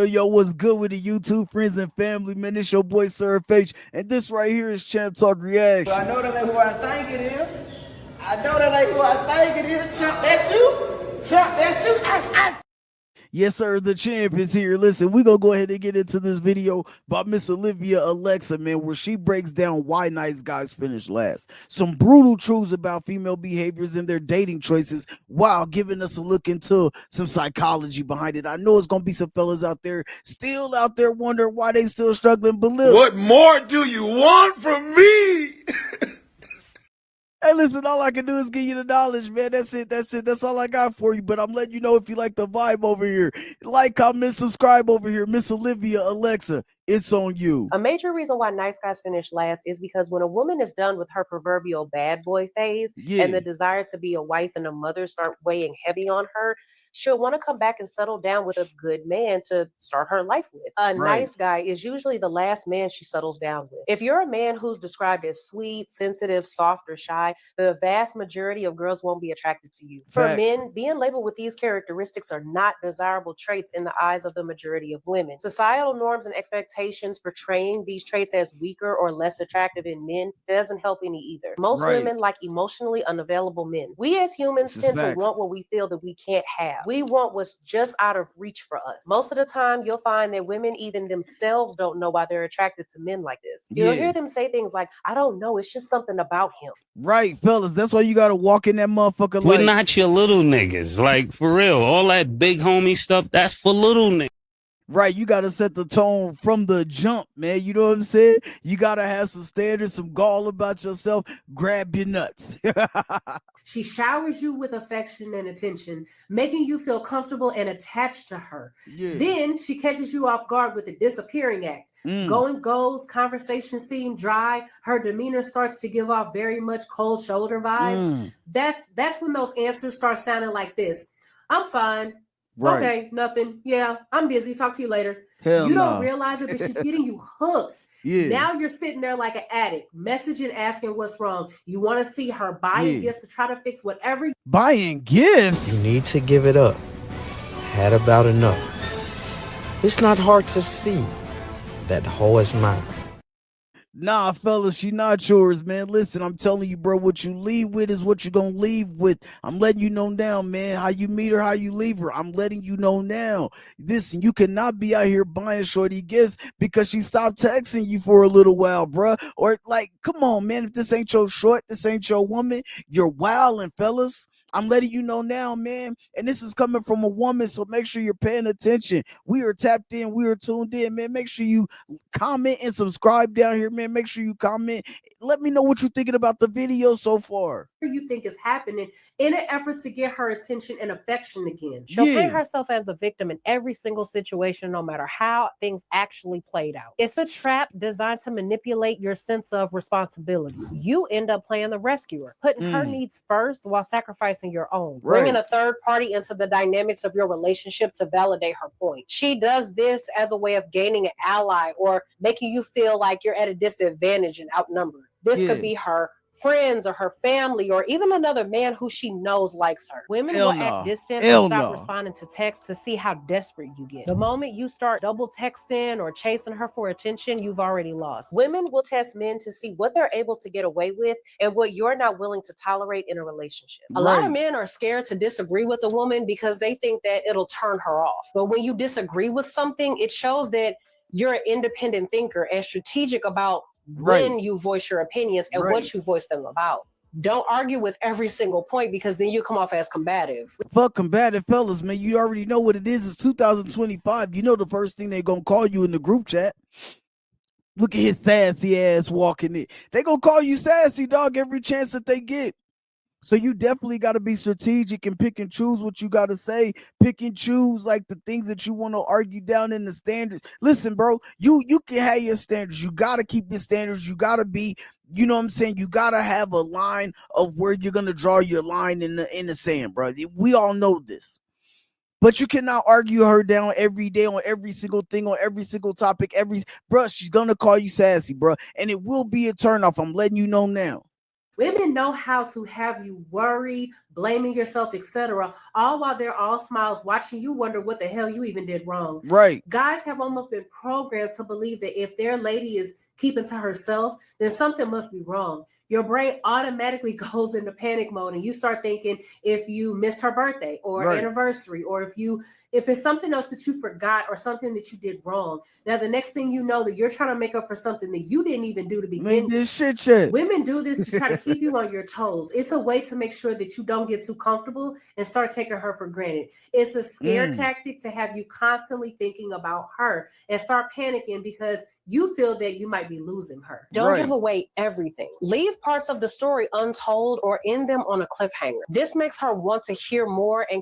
yo, what's good with the YouTube friends and family, man? It's your boy SirFH, and this right here is Champ Talk Reaction. I know that ain't who I think it is. I know that ain't who I think it is. Champ, that's you. Champ, that's you. Yes, sir, the champ is here. Listen, we're going to go ahead and get into this video by Miss Olivia Alexa, man, where she breaks down why nice guys finish last. Some brutal truths about female behaviors and their dating choices while giving us a look into some psychology behind it. I know it's going to be some fellas out there still out there wondering why they still struggling, but look. What more do you want from me? Hey, listen, all I can do is give you the knowledge, man. That's it. That's all I got for you. But I'm letting you know if you like the vibe over here. Like, comment, subscribe over here. Miss Olivia Alexa, it's on you. A major reason why nice guys finish last is because when a woman is done with her proverbial bad boy phase and the desire to be a wife and a mother start weighing heavy on her, she'll want to come back and settle down with a good man to start her life with. A nice guy is usually the last man she settles down with. If you're a man who's described as sweet, sensitive, soft, or shy, the vast majority of girls won't be attracted to you. For men, being labeled with these characteristics are not desirable traits in the eyes of the majority of women. Societal norms and expectations portraying these traits as weaker or less attractive in men doesn't help any either. Most women like emotionally unavailable men. We as humans tend to want what we feel that we can't have. We want what's just out of reach for us. Most of the time, you'll find that women even themselves don't know why they're attracted to men like this. You'll hear them say things like, I don't know, it's just something about him. Right, fellas, that's why you gotta walk in that motherfucker We're not your little niggas. Like, for real, all that big homie stuff, that's for little niggas. Right, you got to set the tone from the jump, man. You know what I'm saying? You got to have some standards, some gall about yourself. Grab your nuts. She showers you with affection and attention, making you feel comfortable and attached to her. Then she catches you off guard with the disappearing act. Going goes, conversations seem dry. Her demeanor starts to give off very much cold shoulder vibes. That's when those answers start sounding like this. I'm fine. Okay, nothing. Yeah, I'm busy. Talk to you later. You don't realize it, but she's getting you hooked. Now you're sitting there like an addict, messaging, asking what's wrong. You want to see her buying gifts to try to fix whatever. Buying gifts? You need to give it up. Had about enough. It's not hard to see. That hoe is mine. Nah, fellas, she not yours, man. Listen, I'm telling you, bro, what you leave with is what you're gonna leave with. I'm letting you know now, man. How you meet her, how you leave her. I'm letting you know now. Listen, you cannot be out here buying shorty gifts because she stopped texting you for a little while, bro. Or like, come on, man. If this ain't your short, this ain't your woman, you're wilding, fellas. I'm letting you know now, man. And this is coming from a woman, so make sure you're paying attention. We are tapped in. We are tuned in, man. Make sure you comment and subscribe down here, man. Make sure you comment. Let me know what you're thinking about the video so far. You think is happening in an effort to get her attention and affection again. She'll paint herself as the victim in every single situation, no matter how things actually played out. It's a trap designed to manipulate your sense of responsibility. You end up playing the rescuer, putting her needs first while sacrificing your own, bringing a third party into the dynamics of your relationship to validate her point. She does this as a way of gaining an ally or making you feel like you're at a disadvantage and outnumbered. This could be her friends or her family or even another man who she knows likes her. Women will act distant and stop responding to texts to see how desperate you get. The moment you start double texting or chasing her for attention, you've already lost. Women will test men to see what they're able to get away with and what you're not willing to tolerate in a relationship. A lot of men are scared to disagree with a woman because they think that it'll turn her off. But when you disagree with something, it shows that you're an independent thinker and strategic about when you voice your opinions and what you voice them about. Don't argue with every single point because then you come off as combative. Fuck combative, fellas, man. You already know what it is. It's 2025. You know the first thing they gonna call you in the group chat. Look at his sassy ass walking in. They gonna call you sassy, dog, every chance that they get. So you definitely got to be strategic and pick and choose what you got to say. Pick and choose like the things that you want to argue down in the standards. Listen, bro, you can have your standards. You got to keep your standards. You got to be, you know what I'm saying? You got to have a line of where you're going to draw your line in the sand, bro. We all know this. But you cannot argue her down every day on every single thing, on every single topic. Bro, she's going to call you sassy, bro. And it will be a turnoff. I'm letting you know now. Women know how to have you worry, blaming yourself, etc., all while they're all smiles watching you wonder what the hell you even did wrong. Right. Guys have almost been programmed to believe that if their lady is keeping to herself, then something must be wrong. Your brain automatically goes into panic mode and you start thinking if you missed her birthday or anniversary, or if it's something else that you forgot or something that you did wrong. Now, the next thing you know that you're trying to make up for something that you didn't even do to begin with. Shit. Women do this to try to keep you on your toes. It's a way to make sure that you don't get too comfortable and start taking her for granted. It's a scare tactic to have you constantly thinking about her and start panicking because you feel that you might be losing her. Don't give away everything. Leave parts of the story untold or end them on a cliffhanger. This makes her want to hear more and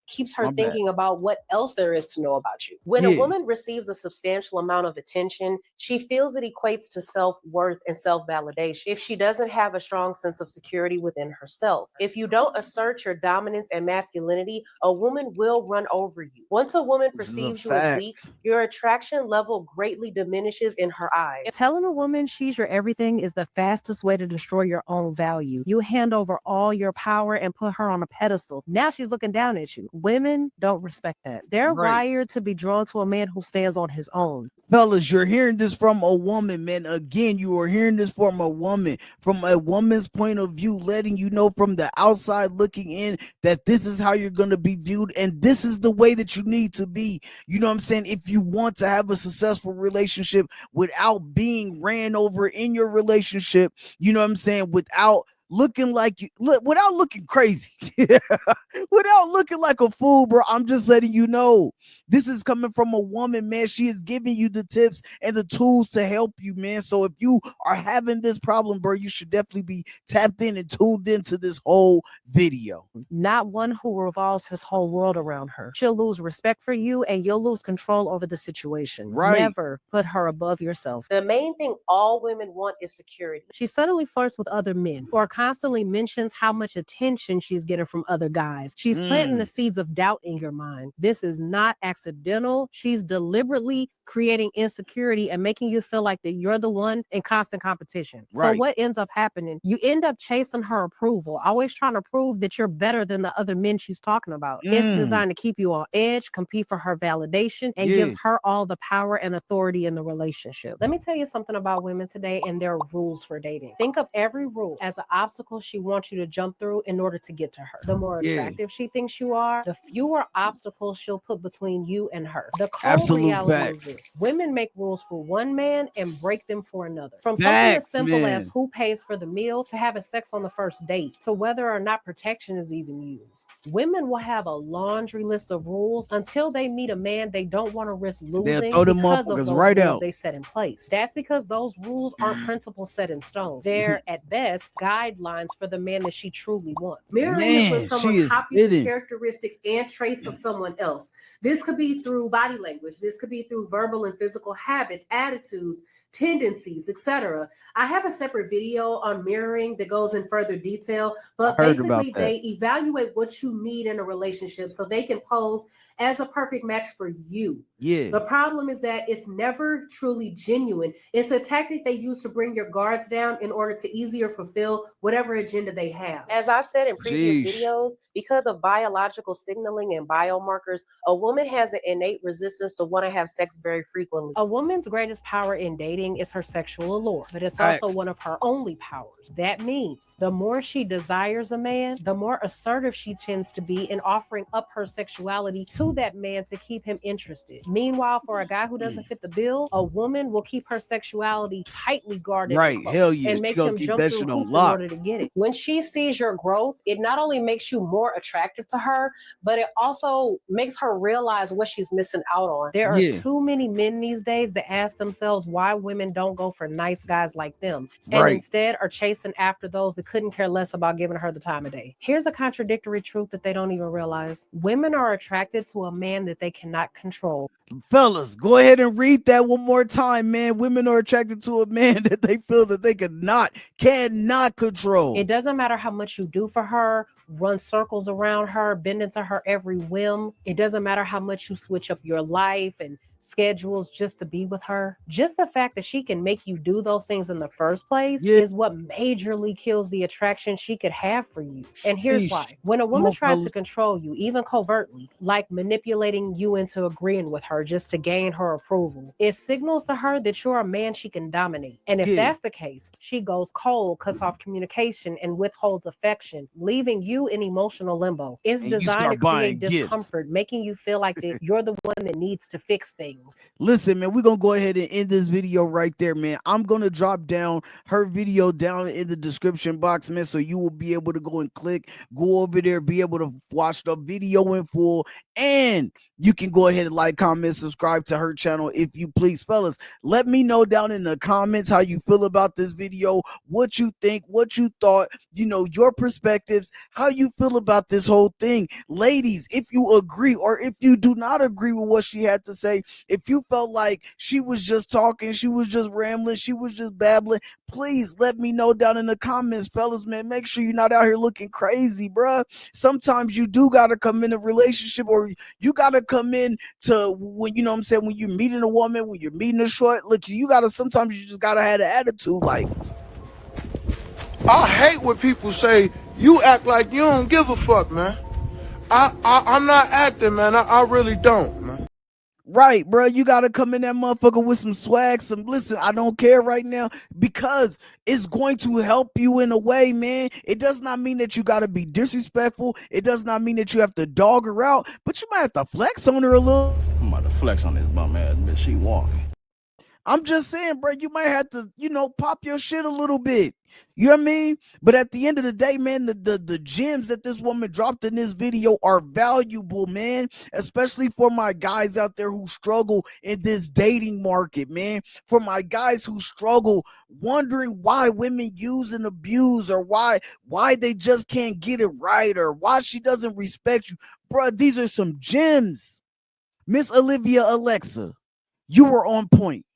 keeps her thinking about what else there is to know about you. When a woman receives a substantial amount of attention, she feels it equates to self-worth and self-validation. If she doesn't have a strong sense of security within herself, if you don't assert your dominance and masculinity, a woman will run over you. Once a woman perceives you as weak, your attraction level greatly diminishes in her eyes. Telling a woman she's your everything is the fastest way to destroy your own value. You hand over all your power and put her on a pedestal. Now she's looking down at you. Women don't respect that. They're wired to be drawn to a man who stands on his own. Fellas, you're hearing this from a woman, man. Again, you are hearing this from a woman's point of view, letting you know from the outside looking in that this is how you're going to be viewed and this is the way that you need to be. You know what I'm saying? If you want to have a successful relationship without being ran over in your relationship, you know what I'm saying? Without looking like you, without looking crazy, without looking like a fool, bro. I'm just letting you know this is coming from a woman, man. She is giving you the tips and the tools to help you, man. So if you are having this problem, bro, you should definitely be tapped in and tuned into this whole video. Not one who revolves his whole world around her. She'll lose respect for you and you'll lose control over the situation. Never put her above yourself. The main thing all women want is security. She subtly flirts with other men or constantly mentions how much attention she's getting from other guys. She's planting the seeds of doubt in your mind. This is not accidental. She's deliberately creating insecurity and making you feel like that you're the one in constant competition. So what ends up happening? You end up chasing her approval, always trying to prove that you're better than the other men she's talking about. It's designed to keep you on edge, compete for her validation, and gives her all the power and authority in the relationship. Let me tell you something about women today and their rules for dating. Think of every rule as an obstacle she wants you to jump through in order to get to her. The more attractive she thinks you are, the fewer obstacles she'll put between you and her. The cold reality is this. Women make rules for one man and break them for another. From something as simple as who pays for the meal to having sex on the first date to whether or not protection is even used. Women will have a laundry list of rules until they meet a man they don't want to risk losing because of those rules they set in place. That's because those rules aren't principles set in stone. They're at best guidelines for the man that she truly wants. Mirroring is when someone copies the characteristics and traits of someone else. This could be through body language. This could be through verbal and physical habits, attitudes, tendencies, etc. I have a separate video on mirroring that goes in further detail, but basically they evaluate what you need in a relationship so they can pose as a perfect match for you. The problem is that it's never truly genuine. It's a tactic they use to bring your guards down in order to easier fulfill whatever agenda they have. As I've said in previous videos, because of biological signaling and biomarkers, a woman has an innate resistance to want to have sex very frequently. A woman's greatest power in dating is her sexual allure, but it's also one of her only powers. That means the more she desires a man, the more assertive she tends to be in offering up her sexuality to that man to keep him interested. Meanwhile, for a guy who doesn't fit the bill, a woman will keep her sexuality tightly guarded and make him jump through hoops in order to get it. When she sees your growth, it not only makes you more attractive to her, but it also makes her realize what she's missing out on. There are too many men these days that ask themselves why women don't go for nice guys like them and instead are chasing after those that couldn't care less about giving her the time of day. Here's a contradictory truth that they don't even realize. Women are attracted to a man that they cannot control. Fellas, go ahead and read that one more time, man. Women are attracted to a man that they feel that they cannot control. It doesn't matter how much you do for her, run circles around her, bend into her every whim. It doesn't matter how much you switch up your life and schedules just to be with her. Just the fact that she can make you do those things in the first place is what majorly kills the attraction she could have for you. And here's why. When a woman tries to control you, even covertly, like manipulating you into agreeing with her just to gain her approval, it signals to her that you're a man she can dominate. And if that's the case, she goes cold, cuts off communication, and withholds affection, leaving you in emotional limbo. It's designed to create discomfort, making you feel like that you're the one that needs to fix things. Listen, man, we're gonna go ahead and end this video right there, man. I'm gonna drop down her video down in the description box, man, so you will be able to go and go over there, be able to watch the video in full, and you can go ahead and like, comment, subscribe to her channel if you please. Fellas, let me know down in the comments how you feel about this video, what you think, what you thought, your perspectives, how you feel about this whole thing. Ladies, if you agree or if you do not agree with what she had to say, if you felt like she was just talking, she was just rambling, she was just babbling, please let me know down in the comments, fellas, man. Make sure you're not out here looking crazy, bruh. Sometimes you do gotta come in a relationship, or you gotta come in to when, when you're meeting a woman, when you're meeting a short, look, sometimes you just gotta have an attitude. Like, I hate when people say, you act like you don't give a fuck, man. I'm not acting, man. I really don't, man. Right, bro. You gotta come in that motherfucker with some swag, listen, I don't care right now, because it's going to help you in a way, man. It does not mean that you gotta be disrespectful. It does not mean that you have to dog her out, but you might have to flex on her a little. I'm about to flex on this bum ass bitch. She walking. I'm just saying, bro, you might have to, pop your shit a little bit. You know what I mean? But at the end of the day, man, the gems that this woman dropped in this video are valuable, man, especially for my guys out there who struggle in this dating market, man. For my guys who struggle wondering why women use and abuse, or why they just can't get it right, or why she doesn't respect you. Bro, these are some gems. Miss Olivia Alexa, you were on point.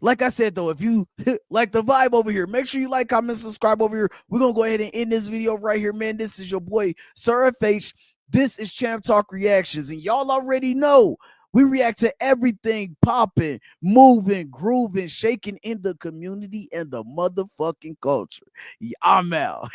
Like I said, though, if you like the vibe over here, make sure you like, comment, subscribe over here. We're going to go ahead and end this video right here, man. This is your boy, SirFH. This is Champ Talk Reactions. And y'all already know we react to everything popping, moving, grooving, shaking in the community and the motherfucking culture. I'm out.